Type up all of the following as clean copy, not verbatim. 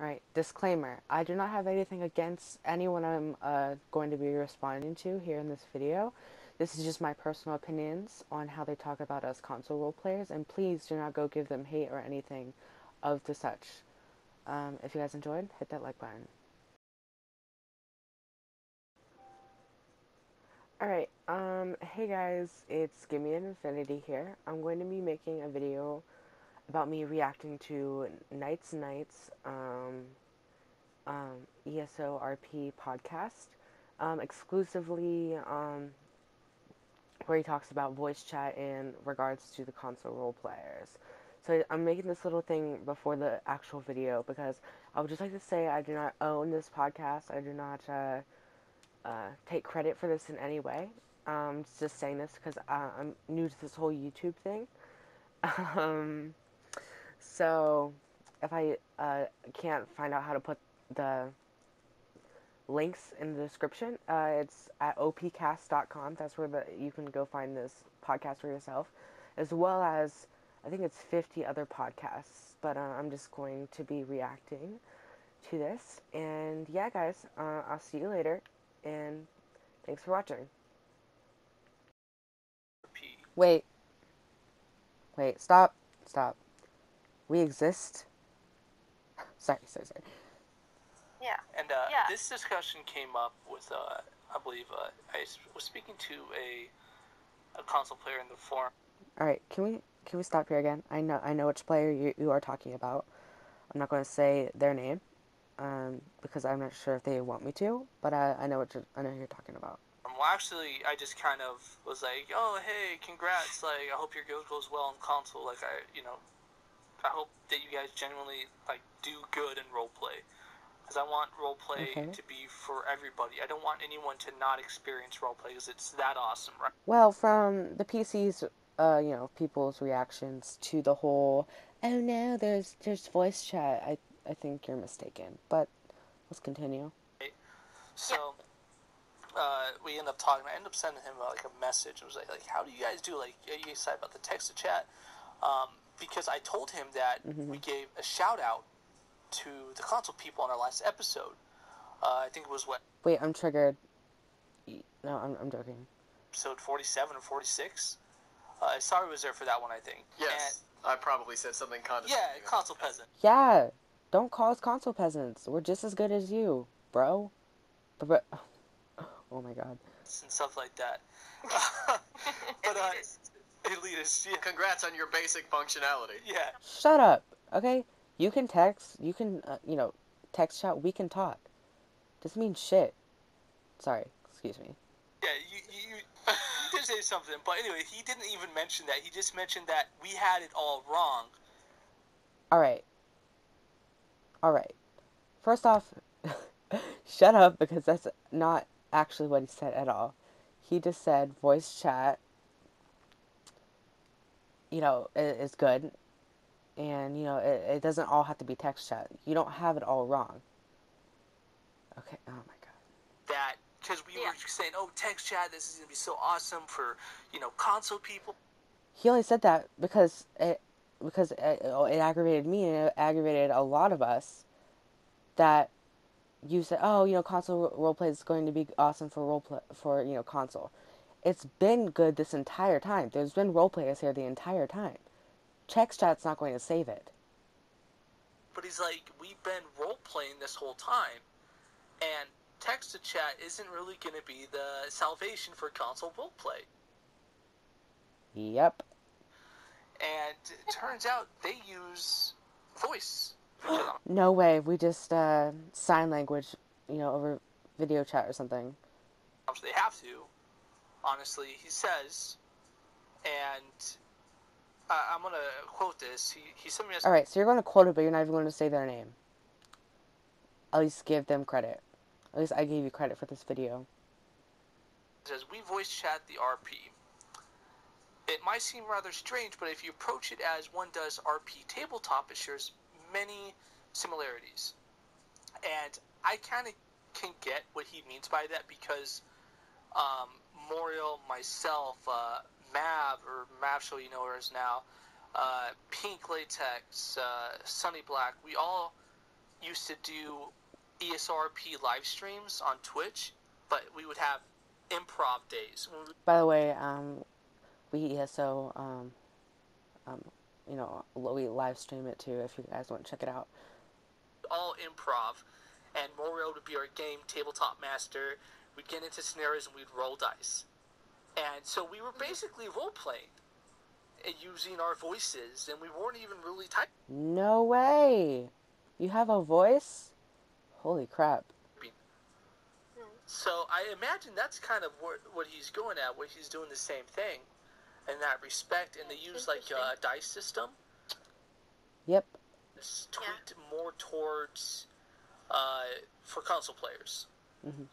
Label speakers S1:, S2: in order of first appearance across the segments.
S1: Alright, disclaimer. I do not have anything against anyone I'm going to be responding to here in this video. This is just my personal opinions on how they talk about us console role players, and please do not go give them hate or anything of the such. If you guys enjoyed, hit that like button. Alright, hey guys, it's Gimme an Infinity here. I'm going to be making a video about me reacting to Knight's ESO-RP podcast, exclusively where he talks about voice chat in regards to the console role players. So I'm making this little thing before the actual video because I would just like to say I do not own this podcast. I do not take credit for this in any way. Just saying this because I'm new to this whole YouTube thing. So if I can't find out how to put the links in the description, it's at opcast.com. That's where you can go find this podcast for yourself, as well as I think it's 50 other podcasts. But I'm just going to be reacting to this. And yeah, guys, I'll see you later. And thanks for watching. Wait, stop. We exist. Sorry.
S2: Yeah.
S3: And this discussion came up with, I believe, I was speaking to a console player in the forum.
S1: All right, can we stop here again? I know which player you are talking about. I'm not going to say their name, because I'm not sure if they want me to. But I know who you're talking about.
S3: Well, actually, I just kind of was like, oh, hey, congrats! Like, I hope your guild goes well in console. Like, I hope that you guys genuinely do good in roleplay. Because I want roleplay to be for everybody. I don't want anyone to not experience roleplay because it's that awesome, right?
S1: Well, from the PC's, people's reactions to the whole, oh no, there's voice chat. I think you're mistaken. But let's continue.
S3: So, we end up talking. I end up sending him a message. It was like, how do you guys do? Like, are you excited about the text to chat? Because I told him that we gave a shout out to the console people on our last episode. I think it was what?
S1: Wait, I'm triggered. No, I'm joking.
S3: Episode 47 or 46. Sorry was there for that one, I think.
S4: Yes, and I probably said something condescending.
S3: Yeah, console peasant.
S1: Yeah, don't call us console peasants. We're just as good as you, bro. Oh my god.
S3: And stuff like that. But elitist. Yeah.
S4: Congrats on your basic functionality.
S3: Yeah.
S1: Shut up. Okay. You can text. You can text chat. We can talk. Doesn't mean shit. Sorry. Excuse me.
S3: Yeah. You did say something, but anyway, he didn't even mention that. He just mentioned that we had it all wrong.
S1: All right. First off, shut up, because that's not actually what he said at all. He just said voice chat, is good. And, it doesn't all have to be text chat. You don't have it all wrong. Okay, oh my god.
S3: That, because we were saying, oh, text chat, this is going to be so awesome for, console people.
S1: He only said that because it aggravated me, and it aggravated a lot of us, that you said, oh, console roleplay is going to be awesome for console. It's been good this entire time. There's been roleplayers here the entire time. Text chat's not going to save it.
S3: But he's like, we've been role-playing this whole time, and text-to-chat isn't really going to be the salvation for console roleplay.
S1: Yep.
S3: And it turns out they use voice.
S1: No way. We just sign language, over video chat or something.
S3: They have to. Honestly, he says, and I'm going to quote this. He sent me a...
S1: Alright, so you're going to quote it, but you're not even going to say their name. At least give them credit. At least I gave you credit for this video.
S3: It says, we voice chat the RP. It might seem rather strange, but if you approach it as one does RP tabletop, it shares many similarities. And I kind of can get what he means by that, because Moriel, myself, Mav, so you know her as now, Pink Latex, Sunny Black, we all used to do ESRP live streams on Twitch, but we would have improv days.
S1: By the way, we ESO, we live stream it too if you guys want to check it out.
S3: All improv, and Moriel would be our game tabletop master. We'd get into scenarios and we'd roll dice. And so we were basically role-playing and using our voices, and we weren't even really typing.
S1: No way! You have a voice? Holy crap.
S3: So I imagine that's kind of what he's going at, where he's doing the same thing in that respect, and they use like a dice system.
S1: Yep.
S3: It's tweaked more towards for console players.
S1: Mm-hmm.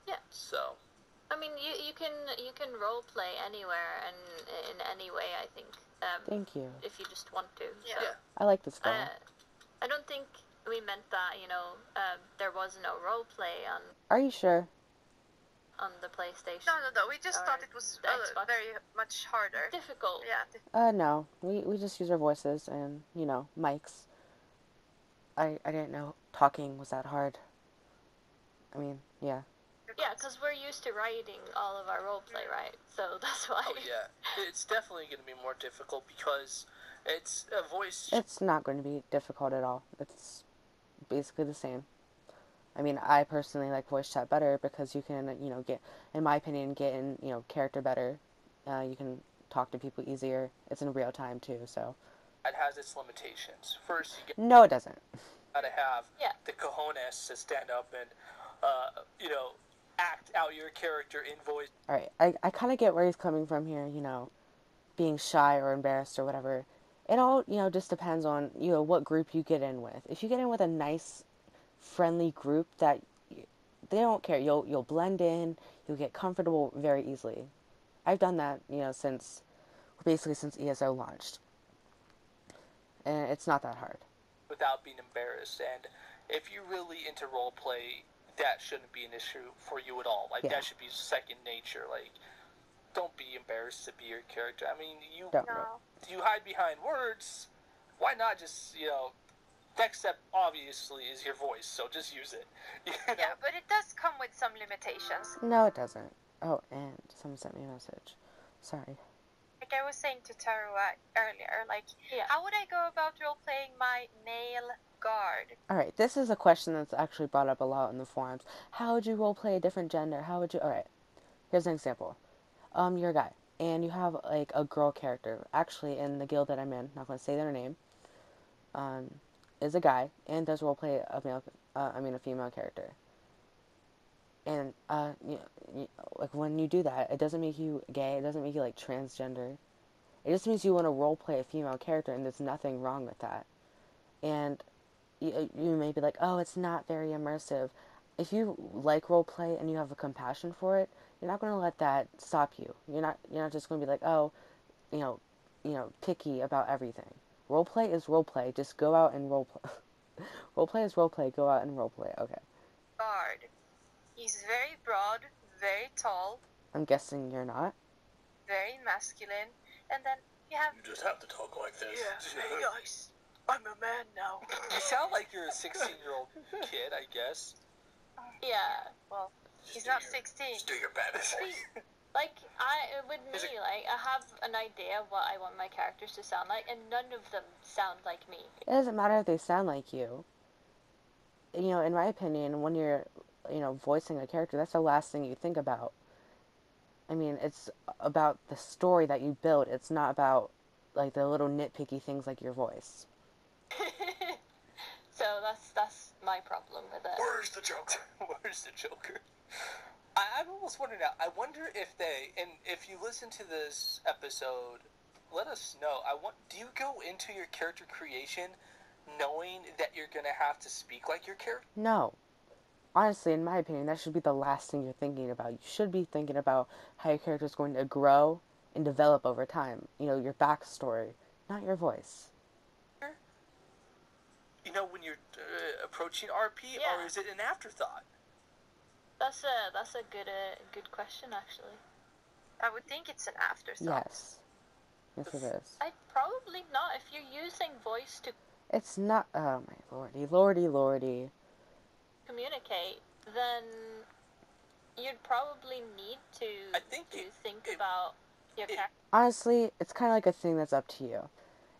S2: Yeah.
S3: So.
S2: I mean, you can role play anywhere and in any way. I think.
S1: Thank you.
S2: If you just want to.
S3: Yeah.
S2: So,
S1: I like this guy.
S2: I don't think we meant that. There was no role play on.
S1: Are you sure?
S2: On the PlayStation.
S5: No. We just thought it was very much harder.
S2: Difficult.
S5: Yeah.
S1: No. We just use our voices and, mics. I didn't know talking was that hard. I mean, yeah.
S2: Yeah, because we're used to writing all of our roleplay, right? So that's why.
S3: Oh, yeah. It's definitely going to be more difficult because it's a voice.
S1: It's not going to be difficult at all. It's basically the same. I mean, I personally like voice chat better because you can, get, in my opinion, get in, character better. You can talk to people easier. It's in real time, too, so.
S3: It has its limitations. First, you
S1: No, it doesn't.
S3: gotta have the cojones to stand up and, act out your character in voice.
S1: Alright, I kind of get where he's coming from here, being shy or embarrassed or whatever. It all, just depends on, what group you get in with. If you get in with a nice, friendly group that they don't care, you'll blend in, you'll get comfortable very easily. I've done that, since ESO launched. And it's not that hard.
S3: Without being embarrassed, and if you're really into roleplay, that shouldn't be an issue for you at all. Like, that should be second nature. Like, don't be embarrassed to be your character. I mean, you hide behind words. Why not just, next step, obviously, is your voice, so just use it.
S5: Yeah, but it does come with some limitations.
S1: No, it doesn't. Oh, and someone sent me a message. Sorry.
S5: Like I was saying to Taro earlier, how would I go about role-playing my male guard?
S1: Alright, this is a question that's actually brought up a lot in the forums. How would you roleplay a different gender? Alright, here's an example. You're a guy, and you have, a girl character. Actually, in the guild that I'm in, not going to say their name, is a guy, and does roleplay a female character. And, when you do that, it doesn't make you gay, it doesn't make you, transgender. It just means you want to roleplay a female character, and there's nothing wrong with that. And you may be like, oh, it's not very immersive. If you like roleplay and you have a compassion for it, you're not going to let that stop you. You're not just going to be like, oh, picky about everything. Roleplay is roleplay. Just go out and roleplay. Roleplay is roleplay. Go out and roleplay. Okay.
S5: Guard. He's very broad, very tall.
S1: I'm guessing you're not.
S5: Very masculine. And then you have...
S3: You just have to talk like this.
S5: Yeah. Hey guys, I'm a man now.
S3: You sound like you're a 16-year-old kid, I guess.
S2: Yeah.
S5: Well, he's not 16.
S3: Just do your best.
S2: I have an idea of what I want my characters to sound like, and none of them sound like me.
S1: It doesn't matter if they sound like you. In my opinion, when you're, voicing a character, that's the last thing you think about. I mean, it's about the story that you build. It's not about, the little nitpicky things like your voice.
S2: So that's my problem with it.
S3: Where's the Joker? Where's the Joker? I'm almost wondering now. I wonder if if you listen to this episode, let us know. Do you go into your character creation knowing that you're gonna have to speak like your character?
S1: No. Honestly, in my opinion, that should be the last thing you're thinking about. You should be thinking about how your character is going to grow and develop over time. Your backstory, not your voice.
S3: When you're approaching RP, or is it an afterthought?
S2: That's a good question, actually.
S5: I would think it's an afterthought.
S1: Yes. Yes, it is.
S2: Probably not. If you're using voice to
S1: It's not. Oh my lordy.
S2: Communicate, then you'd probably need to think about your character.
S1: Honestly, it's kind of like a thing that's up to you.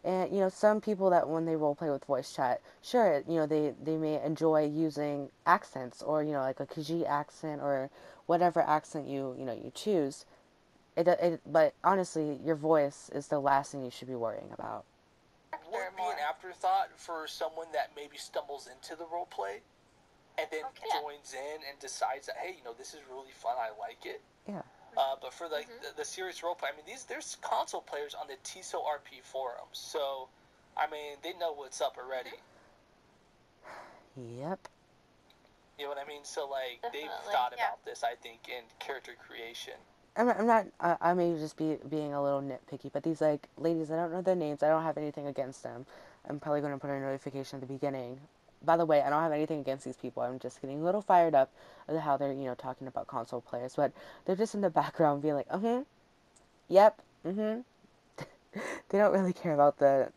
S1: And, some people that when they role play with voice chat, sure, they may enjoy using accents or, like a Khajiit accent or whatever accent you choose. But honestly, your voice is the last thing you should be worrying about.
S3: Would be an afterthought for someone that maybe stumbles into the role play and then joins in and decides that, hey, this is really fun, I like it.
S1: Yeah.
S3: But for the serious roleplay, I mean, there's console players on the TSO RP forums, so I mean, they know what's up already.
S1: Yep.
S3: You know what I mean? So like,
S2: Definitely.
S3: they've thought about this, I think, in character creation.
S1: I'm not. I may just be being a little nitpicky, but these like ladies, I don't know their names. I don't have anything against them. I'm probably going to put a notification at the beginning. By the way, I don't have anything against these people. I'm just getting a little fired up at how they're talking about console players, but they're just in the background being like, yep, They don't really care about the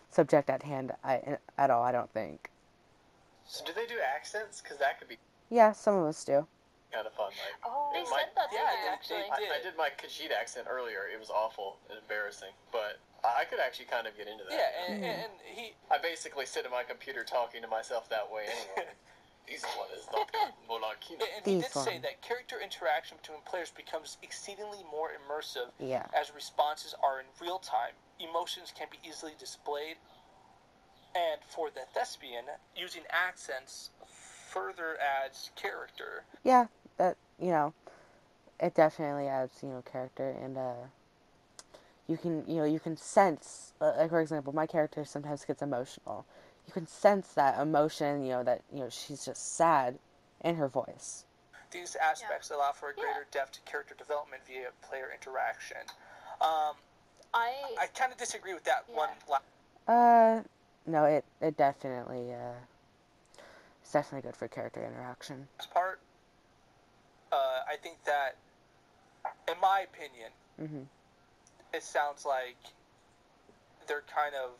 S1: subject at hand at all. I don't think.
S4: So do they do accents? Because that could be
S1: Yeah, some of us do.
S4: kind of fun.
S2: They said that they did, actually.
S3: They
S4: I did my Khajiit accent earlier. It was awful and embarrassing, but I could actually kind of get into that.
S3: Yeah, and
S4: I basically sit at my computer talking to myself that way anyway. This one is not Molakino.
S3: And he did say that character interaction between players becomes exceedingly more immersive as responses are in real time. Emotions can be easily displayed, and for the thespian, using accents further adds character.
S1: Yeah, that it definitely adds character, and you can sense, like for example, my character sometimes gets emotional. You can sense that emotion, that she's just sad in her voice.
S3: These aspects allow for a greater depth to character development via player interaction. I kind of disagree with that one.
S1: No, it definitely it's definitely good for character interaction.
S3: Part, I think that, in my opinion, it sounds like they're kind of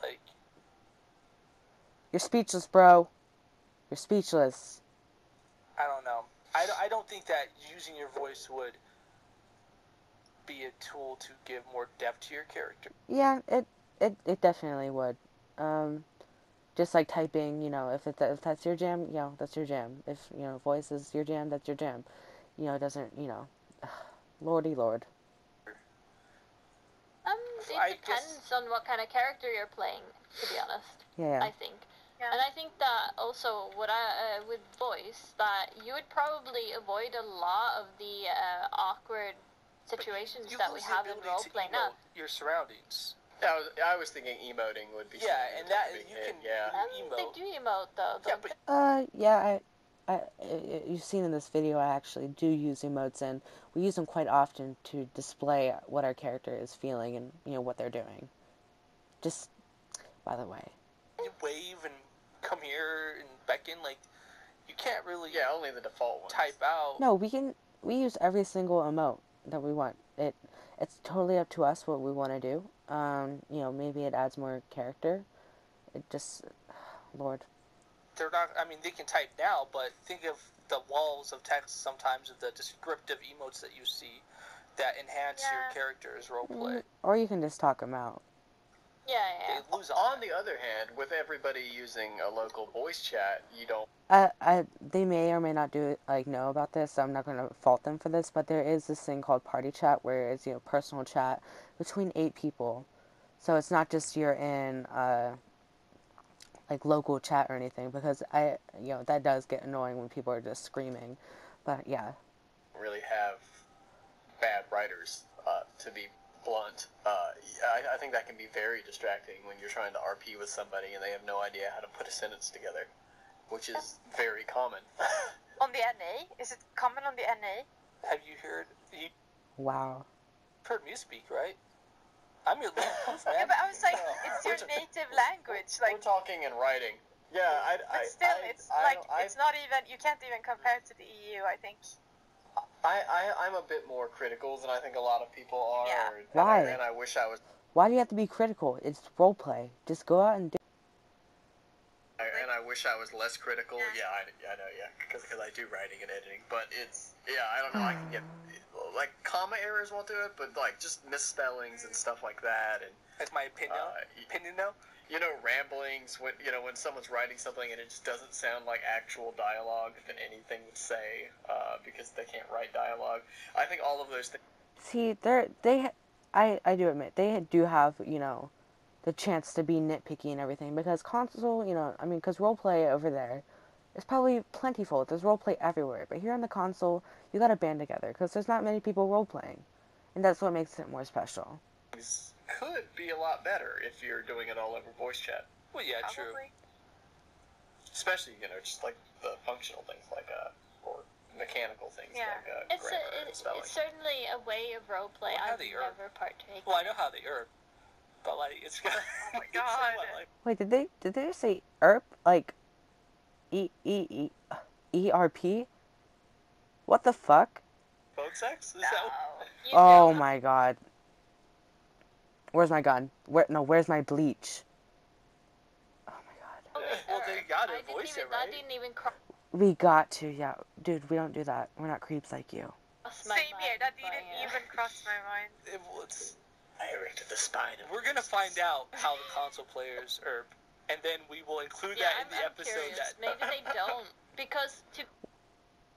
S3: like.
S1: You're speechless, bro. You're speechless.
S3: I don't know. I don't think that using your voice would be a tool to give more depth to your character.
S1: Yeah, it definitely would. Just like typing, if that's your jam, that's your jam. If voice is your jam, that's your jam. It doesn't, lordy lord.
S2: It depends on what kind of character you're playing, to be honest.
S1: Yeah.
S2: I think. Yeah. And I think that also with voice, that you would probably avoid a lot of the awkward situations that we have in role play now.
S3: Your surroundings.
S4: Yeah, I was thinking emoting would be.
S3: Yeah, and that you can. Emote.
S2: They do emote though.
S1: Yeah, you've seen in this video, I actually do use emotes, and we use them quite often to display what our character is feeling and what they're doing. Just by the way.
S3: You wave and come here and beckon, like you can't really.
S4: Yeah, only the default ones.
S3: Type out.
S1: No, we use every single emote that we want. It's totally up to us what we want to do. Maybe it adds more character. It just, Lord.
S3: They're not. I mean, they can type now, but think of the walls of text sometimes of the descriptive emotes that you see that enhance your character's roleplay.
S1: Or you can just talk them out.
S2: Yeah.
S3: They lose
S4: on the other hand, with everybody using a local voice chat, you don't.
S1: They may or may not know about this, so I'm not going to fault them for this, but there is this thing called party chat where it's, personal chat between 8 people. So it's not just you're in, local chat or anything, because that does get annoying when people are just screaming. But yeah.
S4: Really have bad writers, to be blunt. I think that can be very distracting when you're trying to RP with somebody and they have no idea how to put a sentence together, which is very common.
S5: On the NA? Is it common on the NA?
S3: Have you heard?
S1: Wow.
S3: Heard me speak, right? I'm your lead proof, man.
S5: Yeah, but I was like, it's your native language. Like,
S4: we're talking in writing. Yeah,
S5: but still, it's not even. You can't even compare it to the EU. I think.
S4: I'm a bit more critical than I think a lot of people are.
S5: Yeah.
S1: Why?
S4: And I wish I was.
S1: Why do you have to be critical? It's roleplay. Just go out and do.
S4: And I wish I was less critical. Yeah, I know, because I do writing and editing. But it's, I don't know. I can get like comma errors won't do it, but like just misspellings and stuff like that. And
S3: that's my opinion. Opinion though.
S4: Ramblings when when someone's writing something and it just doesn't sound like actual dialogue that anything would say because they can't write dialogue. I think all of those things.
S1: See, I do admit they do have the chance to be nitpicky and everything because console, because roleplay over there is probably plentiful. There's roleplay everywhere, but here on the console, you gotta band together because there's not many people roleplaying, and that's what makes it more special.
S4: Could be a lot better if you're doing it all over voice chat.
S3: Well, yeah,
S5: Probably.
S3: true.
S4: Especially, just like the functional things like or mechanical things like grammar and spelling.
S2: It's certainly a way of roleplay I've never partaken.
S3: Well, I know how they erp, but like it's gonna.
S5: Oh my god!
S1: Wait, did they just say ERP like ERP? What the fuck?
S3: Phone sex? Is that?
S1: Oh my god. Where's my gun? Where's my bleach? Oh my god.
S3: Well, they gotta voice it, right?
S2: That didn't even cross
S1: We got to, yeah. Dude, we don't do that. We're not creeps like you.
S5: Same here, that didn't even cross my mind.
S3: It's
S4: to the spine.
S3: We're gonna find out how the console players erp, and then we will include that in the episode.
S2: Curious. Maybe they don't, because to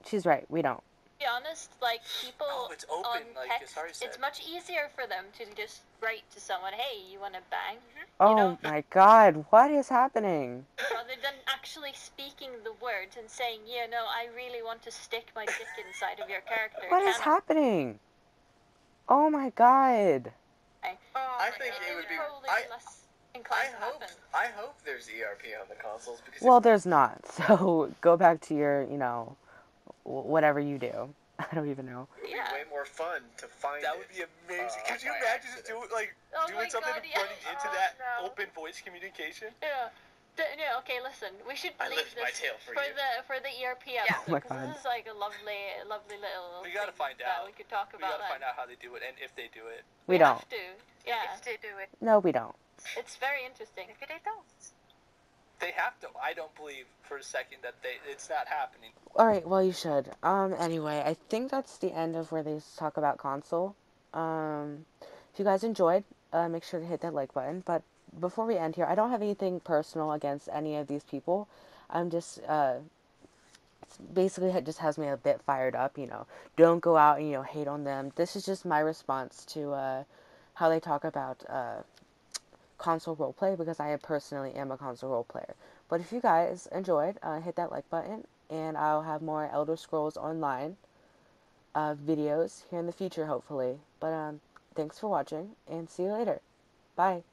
S1: She's right, we don't.
S2: be honest, like people
S3: it's open,
S2: on
S3: like
S2: text,
S3: Asari said.
S2: it's much easier for them to just write to someone, "Hey, you want to bang?"
S1: Oh my god, what is happening?
S2: Rather than actually speaking the words and saying, I really want to stick my dick inside of your character.
S1: What is happening? Oh my god.
S4: I think it would be.
S2: less inclined to happen.
S4: I hope there's ERP on the consoles because.
S1: Well, there's not. So go back to your, whatever you do. I don't even know.
S4: It would be way more fun to find.
S3: That would be amazing. Could you imagine just doing something running into that open voice communication?
S2: Yeah. Okay, listen. We should
S4: I
S2: leave
S4: lift my
S2: this
S4: tail for
S2: the ERP episode.
S1: Oh my god.
S2: This is like a lovely little.
S3: We gotta
S2: thing
S3: find out.
S2: that we could talk
S3: We
S2: about.
S3: gotta find out how they do it and if they do it.
S1: We don't.
S2: Have to. Yeah.
S5: If they do it.
S1: No, we don't.
S2: It's very interesting.
S5: Maybe they don't.
S3: They have to. I don't believe for a second that it's not happening.
S1: Alright, well you should. Anyway, I think that's the end of where they talk about console. If you guys enjoyed, make sure to hit that like button. But before we end here, I don't have anything personal against any of these people. I'm just, basically it just has me a bit fired up, Don't go out and, hate on them. This is just my response to, how they talk about, console roleplay, because I personally am a console role player. But if you guys enjoyed, hit that like button, and I'll have more Elder Scrolls Online videos here in the future, hopefully. But thanks for watching, and see you later. Bye.